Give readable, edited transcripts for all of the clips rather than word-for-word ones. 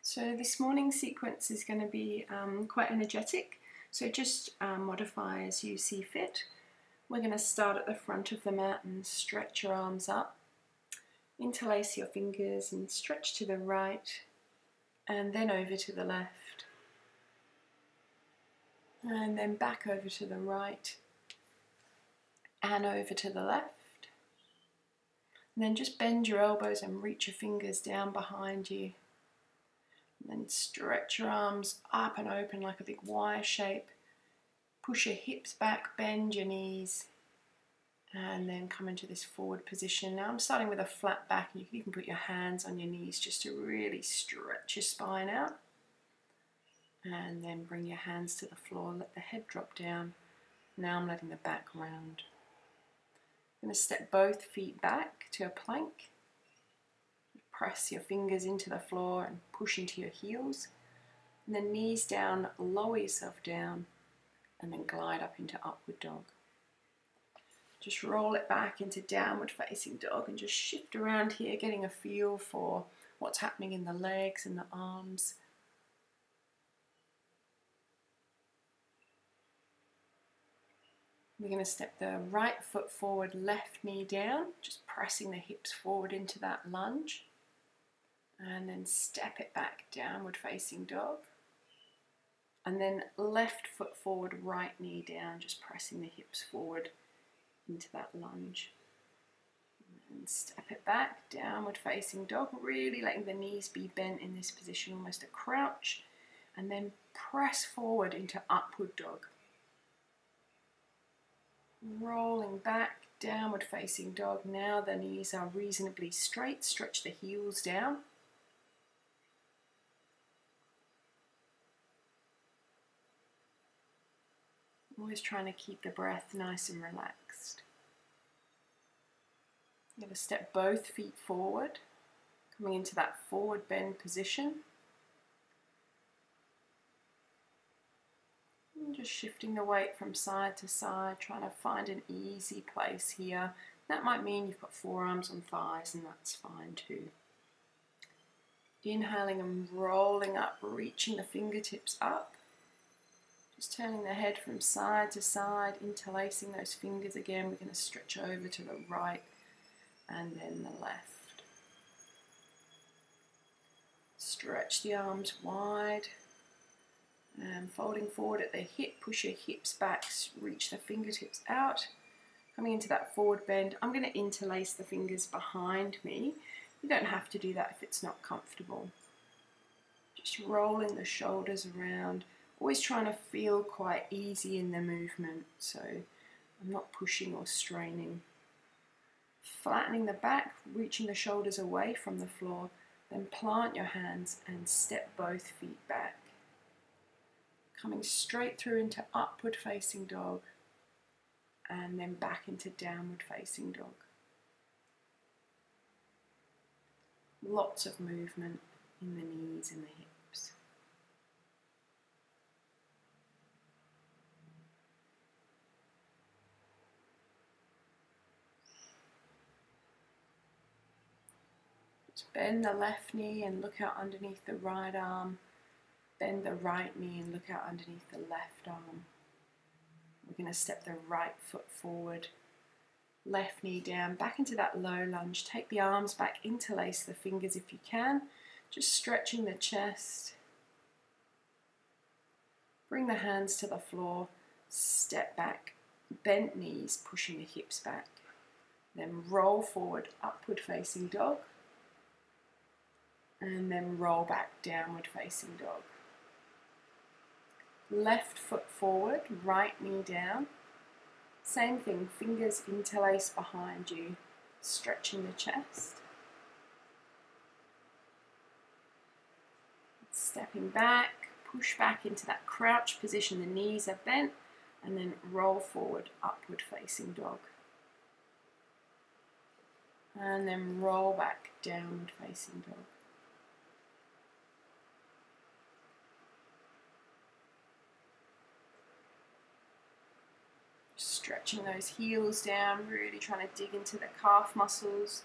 So this morning's sequence is going to be quite energetic, so just modify as you see fit. We're going to start at the front of the mat and stretch your arms up. Interlace your fingers and stretch to the right and then over to the left. And then back over to the right and over to the left. And then just bend your elbows and reach your fingers down behind you. And then stretch your arms up and open like a big Y shape. Push your hips back, bend your knees, and then come into this forward position. Now I'm starting with a flat back, and you can put your hands on your knees just to really stretch your spine out. And then bring your hands to the floor, let the head drop down. Now I'm letting the back round. I'm going to step both feet back to a plank. Press your fingers into the floor and push into your heels. And then knees down, lower yourself down, and then glide up into upward dog. Just roll it back into downward facing dog and just shift around here, getting a feel for what's happening in the legs and the arms. We're going to step the right foot forward, left knee down, just pressing the hips forward into that lunge. And then step it back, downward facing dog. And then left foot forward, right knee down, just pressing the hips forward into that lunge. And step it back, downward facing dog, really letting the knees be bent in this position, almost a crouch. And then press forward into upward dog. Rolling back, downward facing dog. Now the knees are reasonably straight, stretch the heels down. Always trying to keep the breath nice and relaxed. You're going to step both feet forward, coming into that forward bend position. And just shifting the weight from side to side, trying to find an easy place here. That might mean you've got forearms on thighs, and that's fine too. Inhaling and rolling up, reaching the fingertips up. Just turning the head from side to side, interlacing those fingers again. We're going to stretch over to the right and then the left. Stretch the arms wide and folding forward at the hip. Push your hips back, reach the fingertips out. Coming into that forward bend, I'm going to interlace the fingers behind me. You don't have to do that if it's not comfortable. Just rolling the shoulders around. Always trying to feel quite easy in the movement, so I'm not pushing or straining. Flattening the back, reaching the shoulders away from the floor, then plant your hands and step both feet back. Coming straight through into upward facing dog and then back into downward facing dog. Lots of movement in the knees and the hips. Bend the left knee and look out underneath the right arm. Bend the right knee and look out underneath the left arm. We're going to step the right foot forward, left knee down, back into that low lunge. Take the arms back, interlace the fingers if you can. Just stretching the chest. Bring the hands to the floor, step back, bent knees, pushing the hips back. Then roll forward, upward facing dog. And then roll back, downward facing dog. Left foot forward, right knee down. Same thing, fingers interlace behind you, stretching the chest. Stepping back, push back into that crouch position, the knees are bent, and then roll forward, upward facing dog. And then roll back, downward facing dog. Stretching those heels down, really trying to dig into the calf muscles.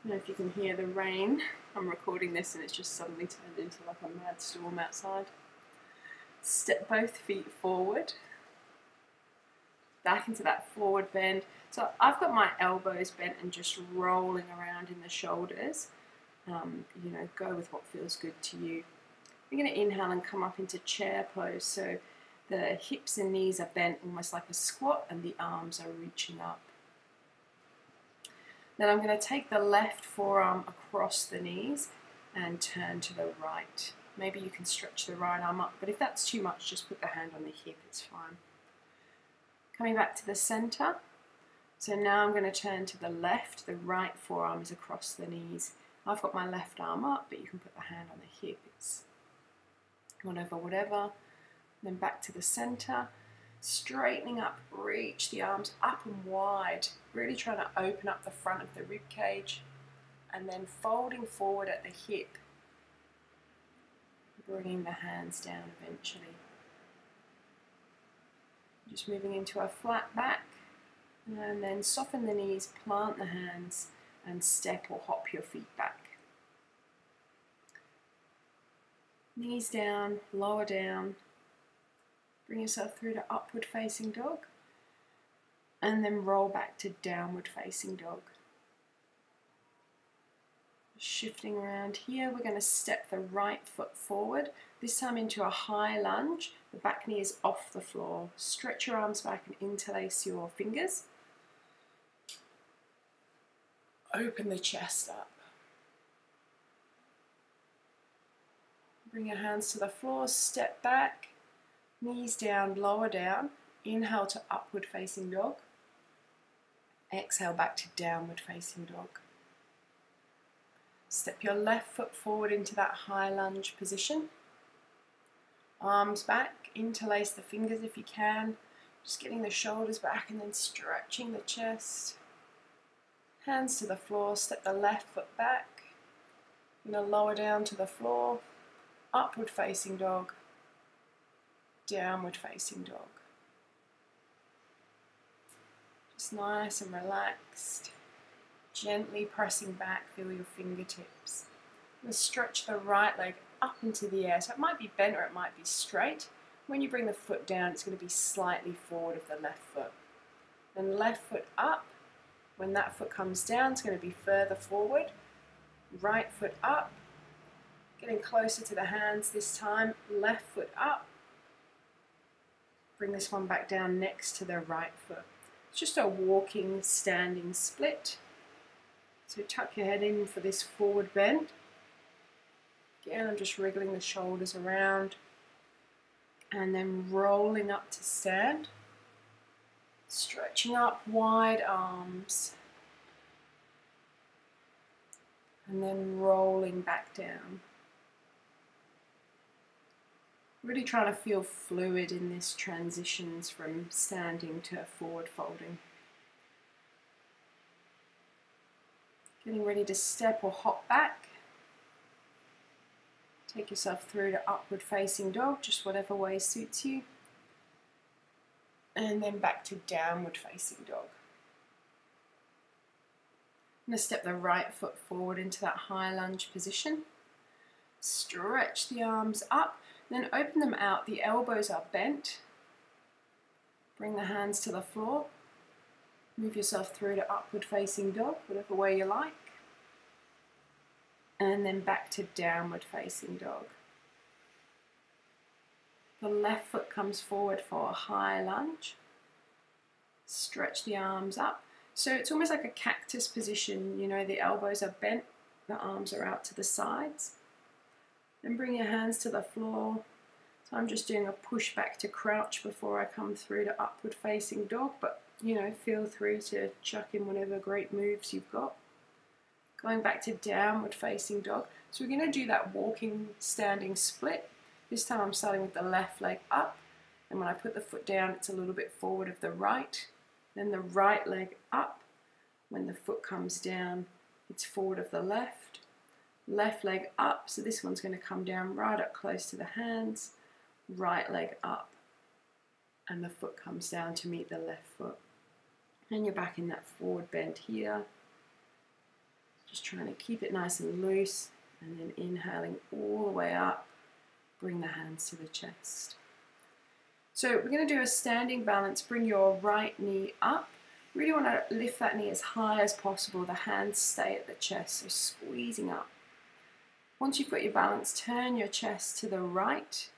don't know if you can hear the rain. I'm recording this and it's just suddenly turned into like a mad storm outside. Step both feet forward, back into that forward bend. So I've got my elbows bent and just rolling around in the shoulders. You know, go with what feels good to you. You're going to inhale and come up into chair pose. So the hips and knees are bent almost like a squat and the arms are reaching up. Then I'm going to take the left forearm across the knees and turn to the right. Maybe you can stretch the right arm up, but if that's too much, just put the hand on the hip, it's fine. Coming back to the center. So now I'm going to turn to the left, the right forearm is across the knees. I've got my left arm up, but you can put the hand on the hip, it's whatever. Then back to the center, straightening up, reach the arms up and wide, really trying to open up the front of the rib cage, and then folding forward at the hip, bringing the hands down eventually. Just moving into a flat back, and then soften the knees, plant the hands, and step or hop your feet back. Knees down, lower down. Bring yourself through to upward facing dog, and then roll back to downward facing dog. Shifting around here, we're going to step the right foot forward, this time into a high lunge. The back knee is off the floor. Stretch your arms back and interlace your fingers. Open the chest up. Bring your hands to the floor, step back, knees down, lower down. Inhale to upward facing dog. Exhale back to downward facing dog. Step your left foot forward into that high lunge position. Arms back, interlace the fingers if you can. Just getting the shoulders back and then stretching the chest. Hands to the floor, step the left foot back. You're going to lower down to the floor. Upward facing dog. Downward facing dog. Just nice and relaxed. Gently pressing back, feel your fingertips. And stretch the right leg up into the air. So it might be bent or it might be straight. When you bring the foot down, it's going to be slightly forward of the left foot. Then left foot up. When that foot comes down, it's going to be further forward. Right foot up. Getting closer to the hands this time. Left foot up. Bring this one back down next to the right foot. It's just a walking, standing split. So tuck your head in for this forward bend. Again, I'm just wriggling the shoulders around and then rolling up to stand. Stretching up, wide arms. And then rolling back down. Really trying to feel fluid in this transitions from standing to forward folding. Getting ready to step or hop back. Take yourself through to upward facing dog, just whatever way suits you. And then back to downward facing dog. I'm going to step the right foot forward into that high lunge position. Stretch the arms up, then open them out. The elbows are bent. Bring the hands to the floor. Move yourself through to upward facing dog, whatever way you like. And then back to downward facing dog. The left foot comes forward for a high lunge. Stretch the arms up. So it's almost like a cactus position, you know, the elbows are bent, the arms are out to the sides. Then bring your hands to the floor. So I'm just doing a push back to crouch before I come through to upward facing dog, but you know, feel free to chuck in whatever great moves you've got. Going back to downward facing dog. So we're going to do that walking, standing split. This time I'm starting with the left leg up, and when I put the foot down, it's a little bit forward of the right. Then the right leg up. When the foot comes down, it's forward of the left. Left leg up, so this one's going to come down right up close to the hands. Right leg up, and the foot comes down to meet the left foot. And you're back in that forward bend here. Just trying to keep it nice and loose, and then inhaling all the way up, bring the hands to the chest. So we're going to do a standing balance. Bring your right knee up. Really want to lift that knee as high as possible. The hands stay at the chest, so squeezing up. Once you've got your balance, turn your chest to the right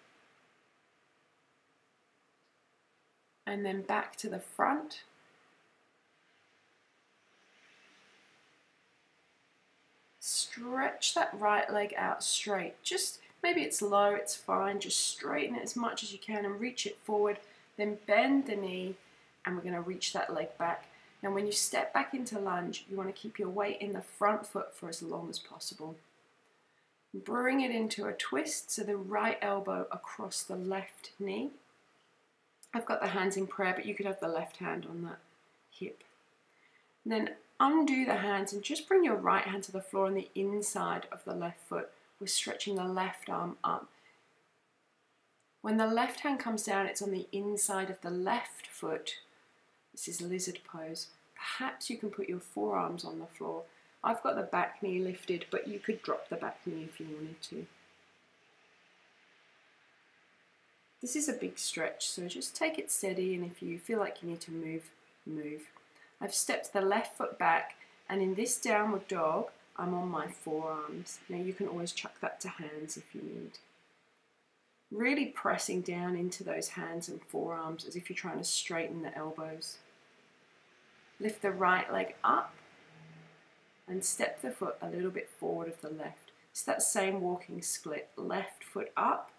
and then back to the front. Stretch that right leg out straight. Just maybe it's low, it's fine. Just straighten it as much as you can and reach it forward. Then bend the knee and we're going to reach that leg back. Now when you step back into lunge, you want to keep your weight in the front foot for as long as possible. Bring it into a twist, so the right elbow across the left knee. I've got the hands in prayer, but you could have the left hand on that hip. And then undo the hands and just bring your right hand to the floor on the inside of the left foot. We're stretching the left arm up. When the left hand comes down, it's on the inside of the left foot. This is lizard pose. Perhaps you can put your forearms on the floor. I've got the back knee lifted, but you could drop the back knee if you wanted to. This is a big stretch, so just take it steady, and if you feel like you need to move, move. I've stepped the left foot back, and in this downward dog, I'm on my forearms. Now you can always chuck that to hands if you need. Really pressing down into those hands and forearms as if you're trying to straighten the elbows. Lift the right leg up and step the foot a little bit forward of the left. It's that same walking split. Left foot up,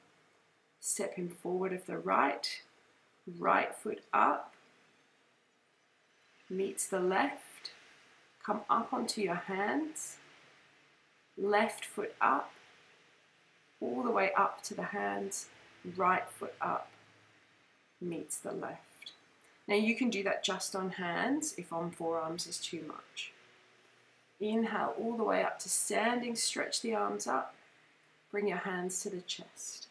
step him forward of the right, right foot up, meets the left, come up onto your hands, left foot up, all the way up to the hands, right foot up, meets the left. Now you can do that just on hands if on forearms is too much. Inhale all the way up to standing, stretch the arms up, bring your hands to the chest.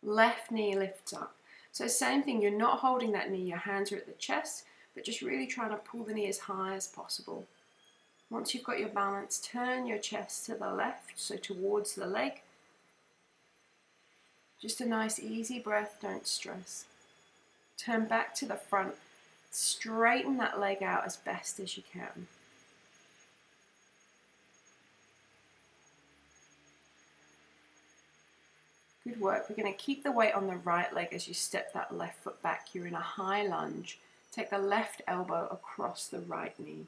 Left knee lifts up. So same thing, you're not holding that knee, your hands are at the chest, but just really trying to pull the knee as high as possible. Once you've got your balance, turn your chest to the left, so towards the leg. Just a nice easy breath, don't stress. Turn back to the front. Straighten that leg out as best as you can. Good work. We're going to keep the weight on the right leg as you step that left foot back. You're in a high lunge. Take the left elbow across the right knee.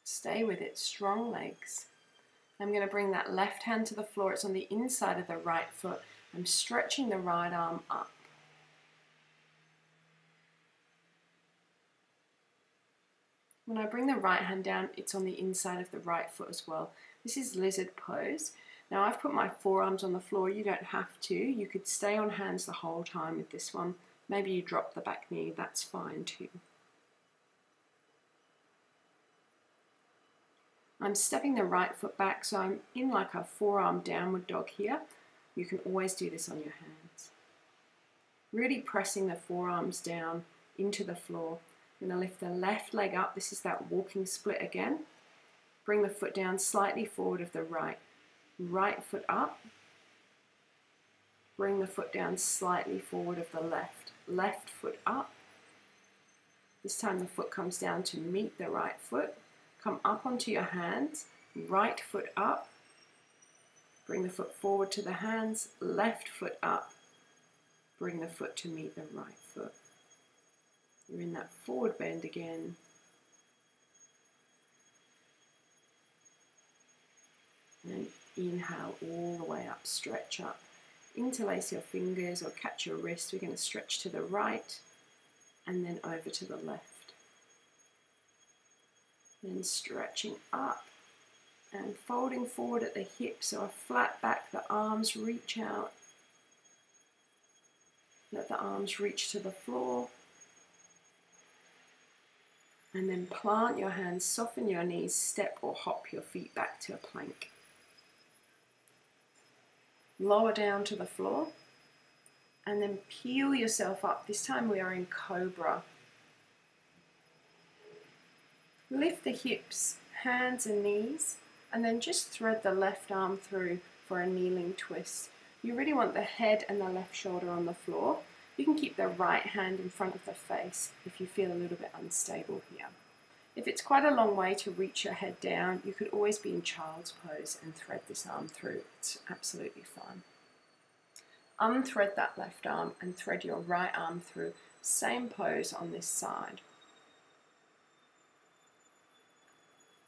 Stay with it. Strong legs. I'm going to bring that left hand to the floor. It's on the inside of the right foot. I'm stretching the right arm up. When I bring the right hand down, it's on the inside of the right foot as well. This is lizard pose. Now I've put my forearms on the floor. You don't have to. You could stay on hands the whole time with this one. Maybe you drop the back knee. That's fine too. I'm stepping the right foot back, so I'm in like a forearm downward dog here. You can always do this on your hands. Really pressing the forearms down into the floor. I'm going to lift the left leg up. This is that walking split again. Bring the foot down slightly forward of the right. Right foot up. Bring the foot down slightly forward of the left. Left foot up. This time the foot comes down to meet the right foot. Come up onto your hands, right foot up, bring the foot forward to the hands, left foot up, bring the foot to meet the right foot. You're in that forward bend again. And inhale all the way up, stretch up. Interlace your fingers or catch your wrist. We're going to stretch to the right and then over to the left. Then stretching up and folding forward at the hips, so a flat back, the arms reach out. Let the arms reach to the floor. And then plant your hands, soften your knees, step or hop your feet back to a plank. Lower down to the floor. And then peel yourself up. This time we are in Cobra. Lift the hips, hands and knees, and then just thread the left arm through for a kneeling twist. You really want the head and the left shoulder on the floor. You can keep the right hand in front of the face if you feel a little bit unstable here. If it's quite a long way to reach your head down, you could always be in child's pose and thread this arm through. It's absolutely fine. Unthread that left arm and thread your right arm through. Same pose on this side.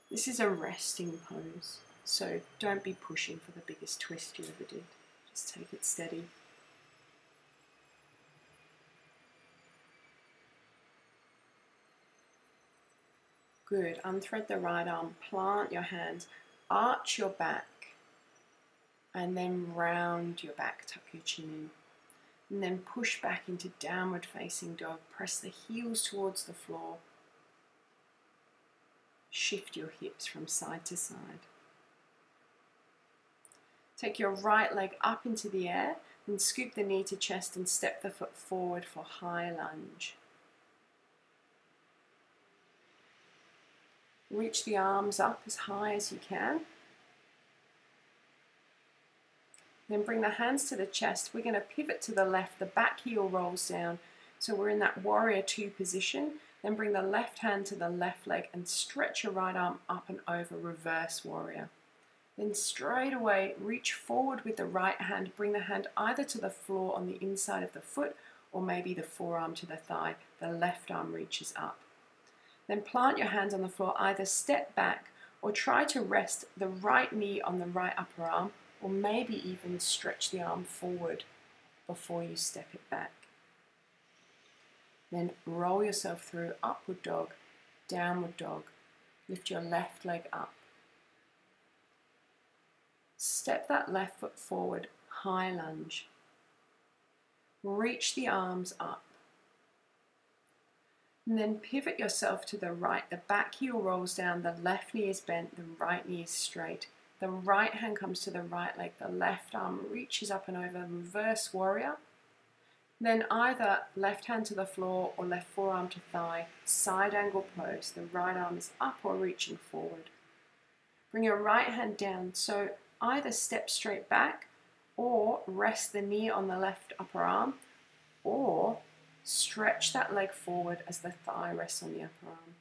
This is a resting pose, so don't be pushing for the biggest twist you ever did. Just take it steady. Good. Unthread the right arm, plant your hands, arch your back, and then round your back, tuck your chin in. And then push back into downward facing dog. Press the heels towards the floor. Shift your hips from side to side. Take your right leg up into the air, then scoop the knee to chest and step the foot forward for high lunge. Reach the arms up as high as you can. Then bring the hands to the chest. We're going to pivot to the left. The back heel rolls down. So we're in that warrior two position. Then bring the left hand to the left leg and stretch your right arm up and over, reverse warrior. Then straight away, reach forward with the right hand. Bring the hand either to the floor on the inside of the foot or maybe the forearm to the thigh. The left arm reaches up. Then plant your hands on the floor, either step back or try to rest the right knee on the right upper arm, or maybe even stretch the arm forward before you step it back. Then roll yourself through upward dog, downward dog. Lift your left leg up. Step that left foot forward, high lunge. Reach the arms up. And then pivot yourself to the right. The back heel rolls down, the left knee is bent, the right knee is straight. The right hand comes to the right leg, the left arm reaches up and over, reverse warrior. Then either left hand to the floor or left forearm to thigh, side angle pose. The right arm is up or reaching forward. Bring your right hand down, so either step straight back or rest the knee on the left upper arm, or stretch that leg forward as the thigh rests on the upper arm.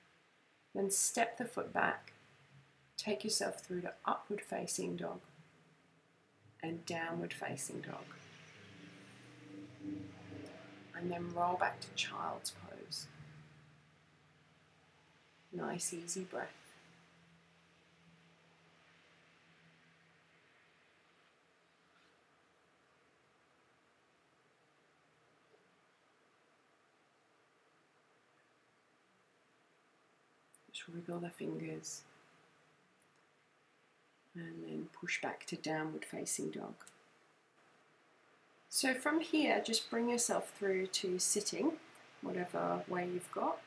Then step the foot back. Take yourself through to upward facing dog and downward facing dog. And then roll back to child's pose. Nice easy breath. Just wriggle the fingers and then push back to downward facing dog. So from here, just bring yourself through to sitting, whatever way you've got.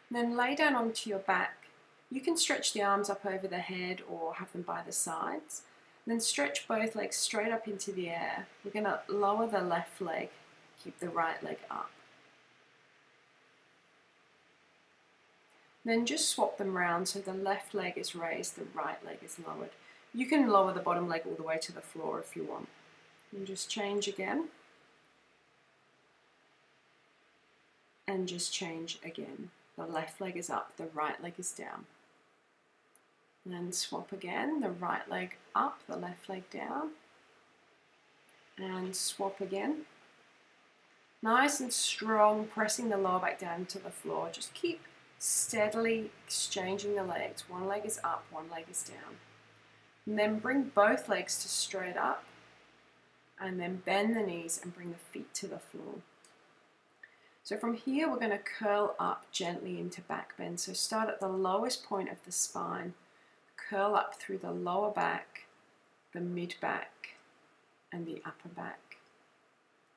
And then lay down onto your back. You can stretch the arms up over the head or have them by the sides. And then stretch both legs straight up into the air. We're going to lower the left leg, keep the right leg up. Then just swap them round so the left leg is raised, the right leg is lowered. You can lower the bottom leg all the way to the floor if you want. And just change again. And just change again. The left leg is up, the right leg is down. And then swap again, the right leg up, the left leg down. And swap again. Nice and strong, pressing the lower back down to the floor. Just keep steadily exchanging the legs. One leg is up, one leg is down. And then bring both legs to straight up. And then bend the knees and bring the feet to the floor. So from here, we're going to curl up gently into back bend. So start at the lowest point of the spine. Curl up through the lower back, the mid back, and the upper back.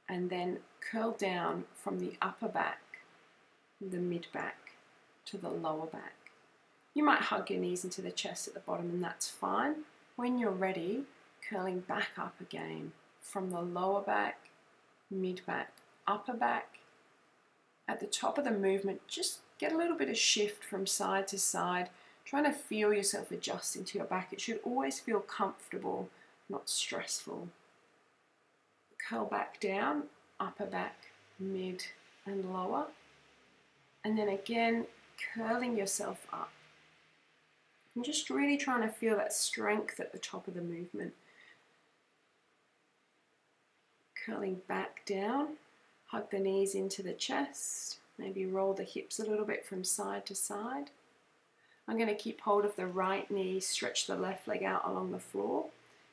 And then curl down from the upper back, the mid back, to the lower back. You might hug your knees into the chest at the bottom, and that's fine. When you're ready, curling back up again from the lower back mid back, upper back. At the top of the movement, just get a little bit of shift from side to side, trying to feel yourself adjusting to your back. It should always feel comfortable, not stressful. Curl back down, upper back, mid and lower. And then again, curling yourself up. And just really trying to feel that strength at the top of the movement. Curling back down, hug the knees into the chest, maybe roll the hips a little bit from side to side. I'm going to keep hold of the right knee, stretch the left leg out along the floor,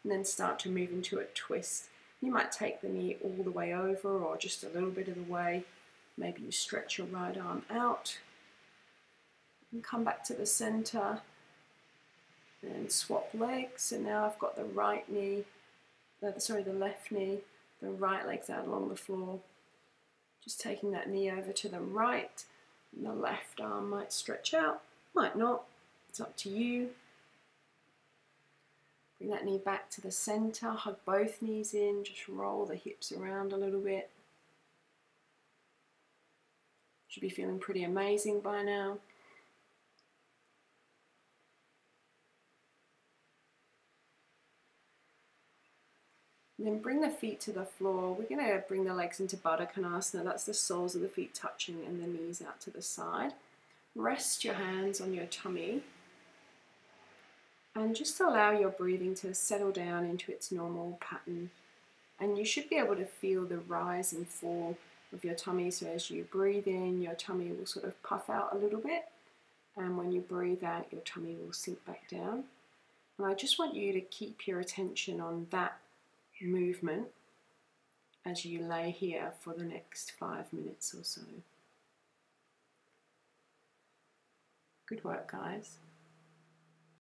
and then start to move into a twist. You might take the knee all the way over or just a little bit of the way. Maybe you stretch your right arm out and come back to the center and swap legs. So now I've got the right knee, the left knee, the right leg's out along the floor. Just taking that knee over to the right, and the left arm might stretch out, might not, it's up to you. Bring that knee back to the center, hug both knees in, just roll the hips around a little bit. Should be feeling pretty amazing by now. And then bring the feet to the floor. We're going to bring the legs into Baddha Konasana. That's the soles of the feet touching and the knees out to the side. Rest your hands on your tummy. And just allow your breathing to settle down into its normal pattern. And you should be able to feel the rise and fall of your tummy. So as you breathe in, your tummy will sort of puff out a little bit. And when you breathe out, your tummy will sink back down. And I just want you to keep your attention on that movement as you lay here for the next 5 minutes or so. Good work, guys.